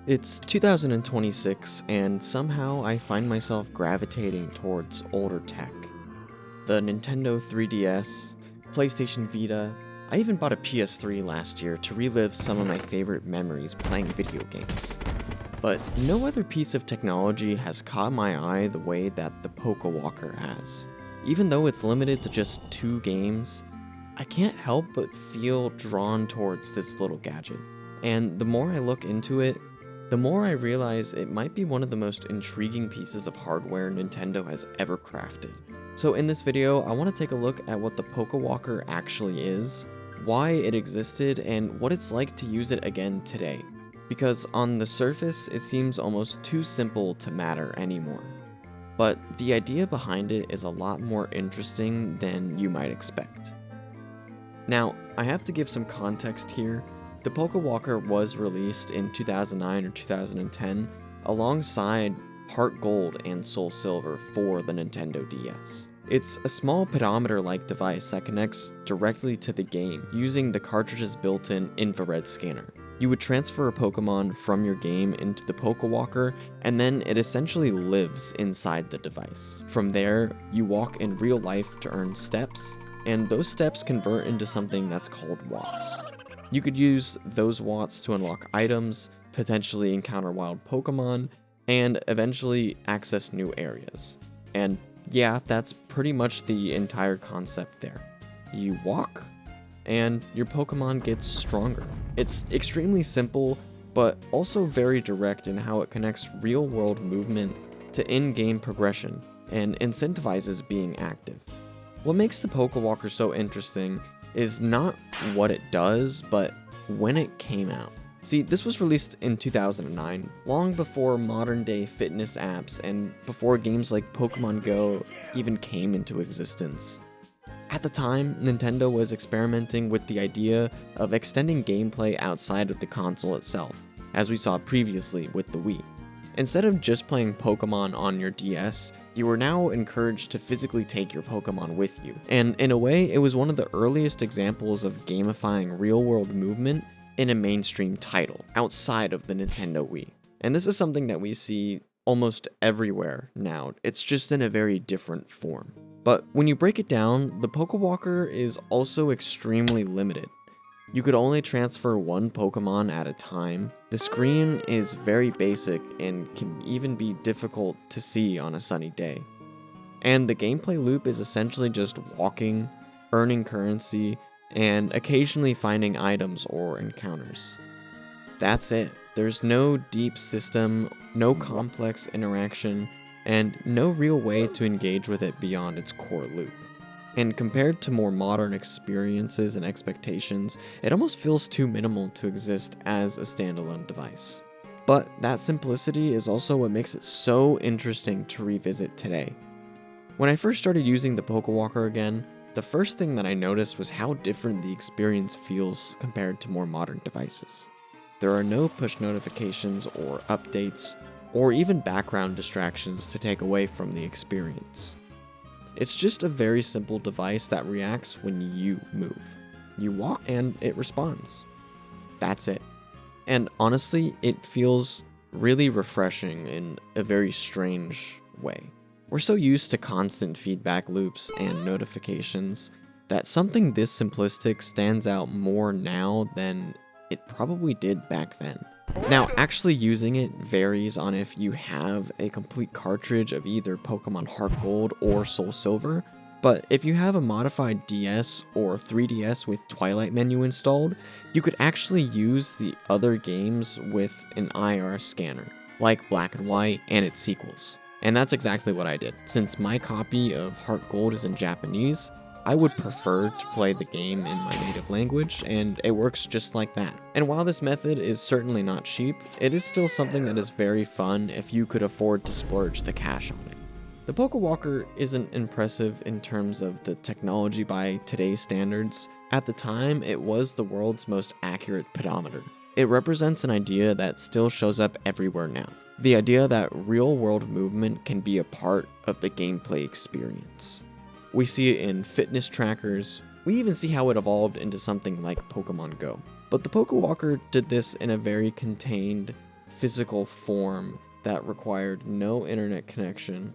It's 2026, and somehow I find myself gravitating towards older tech. The Nintendo 3DS, PlayStation Vita, I even bought a PS3 last year to relive some of my favorite memories playing video games. But no other piece of technology has caught my eye the way that the Pokéwalker has. Even though it's limited to just 2 games, I can't help but feel drawn towards this little gadget. And the more I look into it, the more I realize it might be one of the most intriguing pieces of hardware Nintendo has ever crafted. So in this video, I want to take a look at what the Pokéwalker actually is, why it existed, and what it's like to use it again today. Because on the surface, it seems almost too simple to matter anymore. But the idea behind it is a lot more interesting than you might expect. Now, I have to give some context here. The Pokéwalker was released in 2009 or 2010 alongside HeartGold and SoulSilver for the Nintendo DS. It's a small pedometer-like device that connects directly to the game using the cartridge's built-in infrared scanner. You would transfer a Pokemon from your game into the Pokéwalker, and then it essentially lives inside the device. From there, you walk in real life to earn steps, and those steps convert into something that's called watts. You could use those watts to unlock items, potentially encounter wild Pokemon, and eventually access new areas. And yeah, that's pretty much the entire concept there. You walk, and your Pokemon gets stronger. It's extremely simple, but also very direct in how it connects real-world movement to in-game progression, and incentivizes being active. What makes the Pokéwalker so interesting is not what it does, but when it came out. See, this was released in 2009, long before modern-day fitness apps and before games like Pokémon Go even came into existence. At the time, Nintendo was experimenting with the idea of extending gameplay outside of the console itself, as we saw previously with the Wii. Instead of just playing Pokemon on your DS, you were now encouraged to physically take your Pokemon with you. And in a way, it was one of the earliest examples of gamifying real-world movement in a mainstream title, outside of the Nintendo Wii. And this is something that we see almost everywhere now, it's just in a very different form. But when you break it down, the Pokéwalker is also extremely limited. You could only transfer 1 Pokemon at a time. The screen is very basic and can even be difficult to see on a sunny day. And the gameplay loop is essentially just walking, earning currency, and occasionally finding items or encounters. That's it. There's no deep system, no complex interaction, and no real way to engage with it beyond its core loop. And compared to more modern experiences and expectations, it almost feels too minimal to exist as a standalone device. But that simplicity is also what makes it so interesting to revisit today. When I first started using the Pokéwalker again, the first thing that I noticed was how different the experience feels compared to more modern devices. There are no push notifications or updates, or even background distractions to take away from the experience. It's just a very simple device that reacts when you move. You walk and it responds. That's it. And honestly, it feels really refreshing in a very strange way. We're so used to constant feedback loops and notifications that something this simplistic stands out more now than it probably did back then. Now, actually using it varies on if you have a complete cartridge of either Pokémon HeartGold or SoulSilver, but if you have a modified DS or 3DS with Twilight menu installed, you could actually use the other games with an IR scanner, like Black and White and its sequels. And that's exactly what I did. Since my copy of HeartGold is in Japanese, I would prefer to play the game in my native language, and it works just like that. And while this method is certainly not cheap, it is still something that is very fun if you could afford to splurge the cash on it. The Pokéwalker isn't impressive in terms of the technology by today's standards. At the time, it was the world's most accurate pedometer. It represents an idea that still shows up everywhere now. The idea that real-world movement can be a part of the gameplay experience. We see it in fitness trackers. We even see how it evolved into something like Pokemon Go. But the Pokéwalker did this in a very contained, physical form that required no internet connection,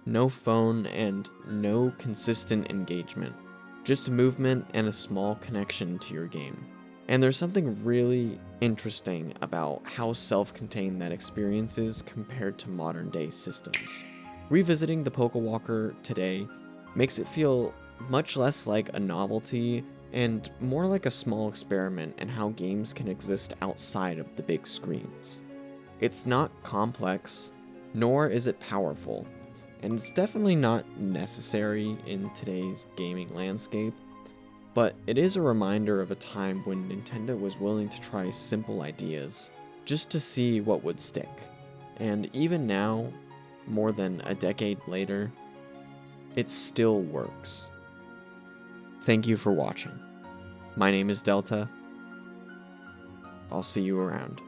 no phone, and no consistent engagement. Just movement and a small connection to your game. And there's something really interesting about how self-contained that experience is compared to modern day systems. Revisiting the Pokéwalker today makes it feel much less like a novelty and more like a small experiment in how games can exist outside of the big screens. It's not complex, nor is it powerful, and it's definitely not necessary in today's gaming landscape, but it is a reminder of a time when Nintendo was willing to try simple ideas just to see what would stick. And even now, more than a decade later, it still works. Thank you for watching. My name is Deltah. I'll see you around.